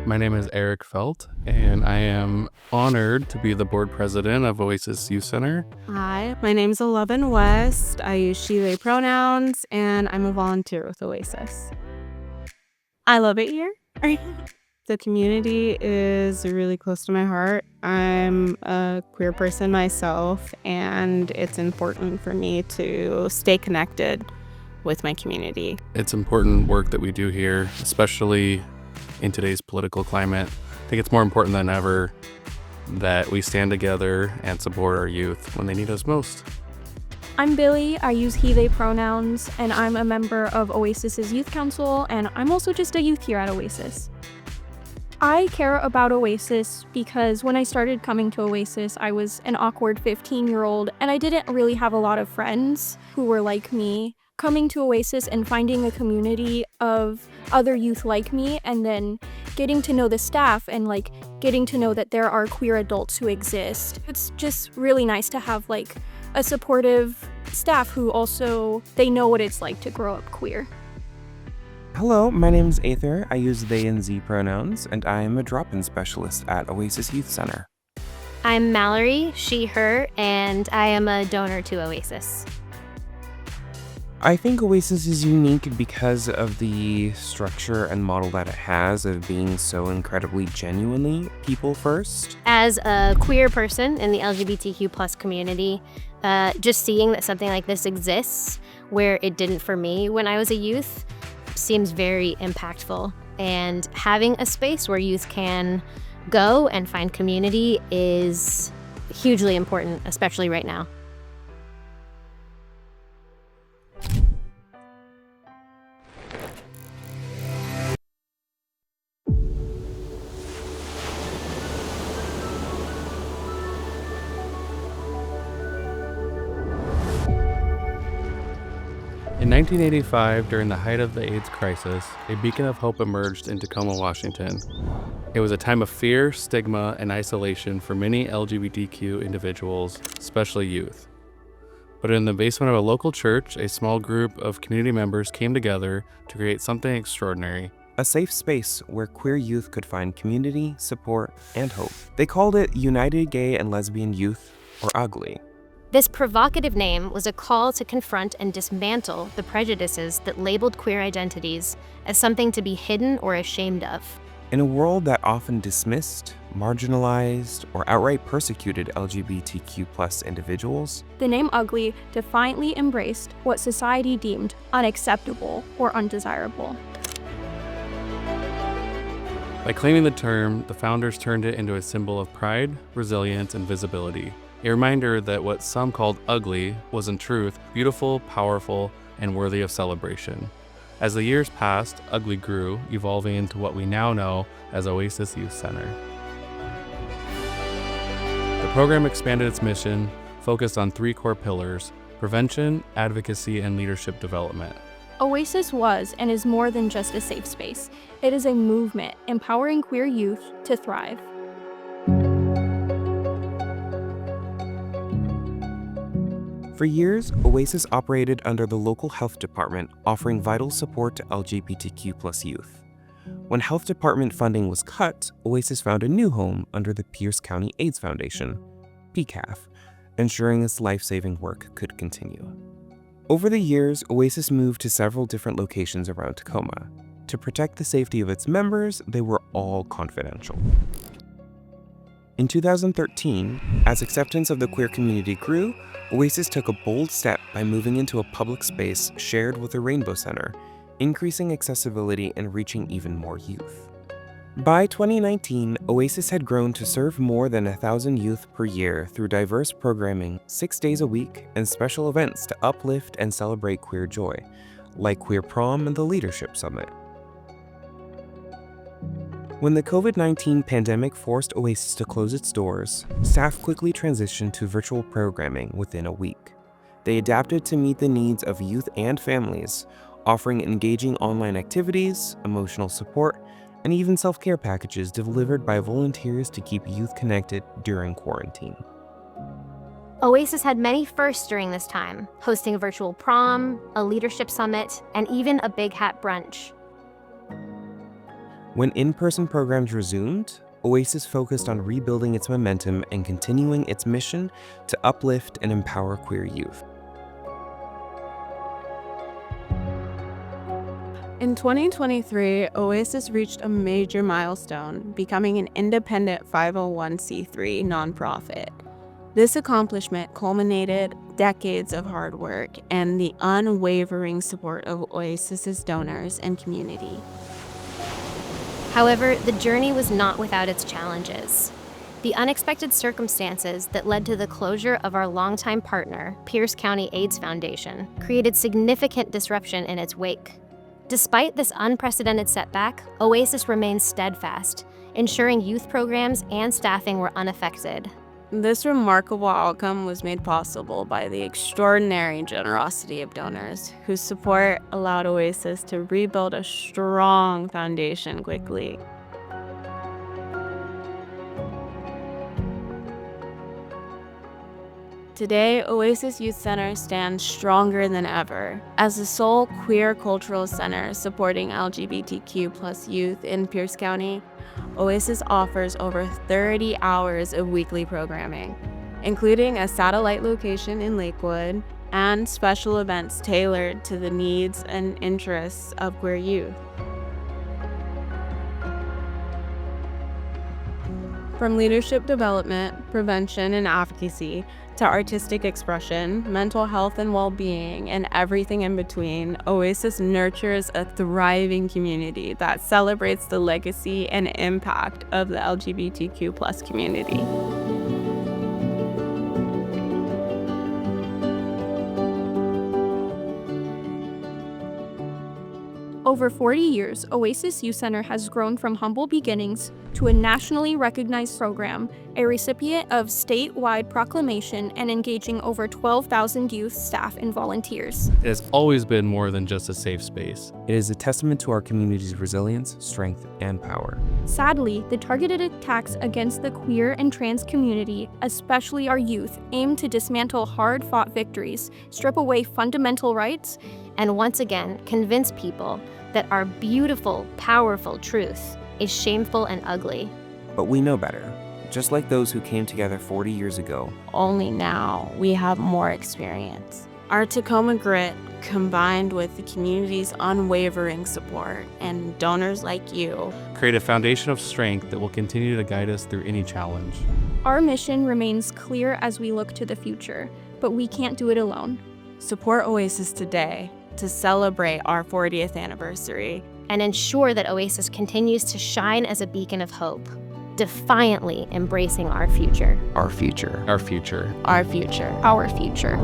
My name is Eric Felt, and I am honored to be the board president of Oasis Youth Center. Hi, my name's 11 West. I use she, they pronouns, and I'm a volunteer with Oasis. I love it here. The community is really close to my heart. I'm a queer person myself, and it's important for me to stay connected with my community. It's important work that we do here, especially in today's political climate. I think it's more important than ever that we stand together and support our youth when they need us most. I'm Billy. I use he, they pronouns, and I'm a member of Oasis's Youth Council, and I'm also just a youth here at Oasis. I care about Oasis because when I started coming to Oasis, I was an awkward 15-year-old, and I didn't really have a lot of friends who were like me. Coming to Oasis and finding a community of other youth like me, and then getting to know the staff and getting to know that there are queer adults who exist. It's just really nice to have a supportive staff who also, they know what it's like to grow up queer. Hello, my name is Aether. I use they and ze pronouns, and I am a drop-in specialist at Oasis Youth Center. I'm Mallory, she, her, and I am a donor to Oasis. I think Oasis is unique because of the structure and model that it has of being so incredibly genuinely people first. As a queer person in the LGBTQ+ community, just seeing that something like this exists where it didn't for me when I was a youth seems very impactful. And having a space where youth can go and find community is hugely important, especially right now. In 1985, during the height of the AIDS crisis, a beacon of hope emerged in Tacoma, Washington. It was a time of fear, stigma, and isolation for many LGBTQ individuals, especially youth. But in the basement of a local church, a small group of community members came together to create something extraordinary. A safe space where queer youth could find community, support, and hope. They called it United Gay and Lesbian Youth, or UGLY. This provocative name was a call to confront and dismantle the prejudices that labeled queer identities as something to be hidden or ashamed of. In a world that often dismissed, marginalized, or outright persecuted LGBTQ+ individuals, The name Ugly defiantly embraced what society deemed unacceptable or undesirable. By claiming the term, the founders turned it into a symbol of pride, resilience, and visibility. A reminder that what some called ugly was in truth beautiful, powerful, and worthy of celebration. As the years passed, Ugly grew, evolving into what we now know as Oasis Youth Center. The program expanded its mission, focused on 3 core pillars: prevention, advocacy, and leadership development. Oasis was and is more than just a safe space. It is a movement empowering queer youth to thrive. For years, Oasis operated under the local health department, offering vital support to LGBTQ+ youth. When health department funding was cut, Oasis found a new home under the Pierce County AIDS Foundation, PCAF, ensuring its life-saving work could continue. Over the years, Oasis moved to several different locations around Tacoma. To protect the safety of its members, they were all confidential. In 2013, as acceptance of the queer community grew, Oasis took a bold step by moving into a public space shared with the Rainbow Center, increasing accessibility and reaching even more youth. By 2019, Oasis had grown to serve more than 1,000 youth per year through diverse programming 6 days a week and special events to uplift and celebrate queer joy, like Queer Prom and the Leadership Summit. When the COVID-19 pandemic forced Oasis to close its doors, staff quickly transitioned to virtual programming within a week. They adapted to meet the needs of youth and families, offering engaging online activities, emotional support, and even self-care packages delivered by volunteers to keep youth connected during quarantine. Oasis had many firsts during this time, hosting a virtual prom, a leadership summit, and even a Big Hat Brunch. When in-person programs resumed, Oasis focused on rebuilding its momentum and continuing its mission to uplift and empower queer youth. In 2023, Oasis reached a major milestone, becoming an independent 501c3 nonprofit. This accomplishment culminated decades of hard work and the unwavering support of Oasis's donors and community. However, the journey was not without its challenges. The unexpected circumstances that led to the closure of our longtime partner, Pierce County AIDS Foundation, created significant disruption in its wake. Despite this unprecedented setback, Oasis remained steadfast, ensuring youth programs and staffing were unaffected. This remarkable outcome was made possible by the extraordinary generosity of donors, whose support allowed Oasis to rebuild a strong foundation quickly. Today, Oasis Youth Center stands stronger than ever. As the sole queer cultural center supporting LGBTQ+ youth in Pierce County, Oasis offers over 30 hours of weekly programming, including a satellite location in Lakewood and special events tailored to the needs and interests of queer youth. From leadership development, prevention, and advocacy to artistic expression, mental health and well-being, and everything in between, Oasis nurtures a thriving community that celebrates the legacy and impact of the LGBTQ+ community. Over 40 years, Oasis Youth Center has grown from humble beginnings to a nationally recognized program, a recipient of statewide proclamation, and engaging over 12,000 youth, staff, and volunteers. It has always been more than just a safe space. It is a testament to our community's resilience, strength, and power. Sadly, the targeted attacks against the queer and trans community, especially our youth, aim to dismantle hard-fought victories, strip away fundamental rights, And once again, convince people that our beautiful, powerful truth is shameful and ugly. But we know better. Just like those who came together 40 years ago, Only now we have more experience. Our Tacoma grit, combined with the community's unwavering support and donors like you, Create a foundation of strength that will continue to guide us through any challenge. our mission remains clear as we look to the future, but we can't do it alone. support Oasis today to celebrate our 40th anniversary. And ensure that Oasis continues to shine as a beacon of hope, defiantly embracing our future. our future. Our future. Our future. Our future.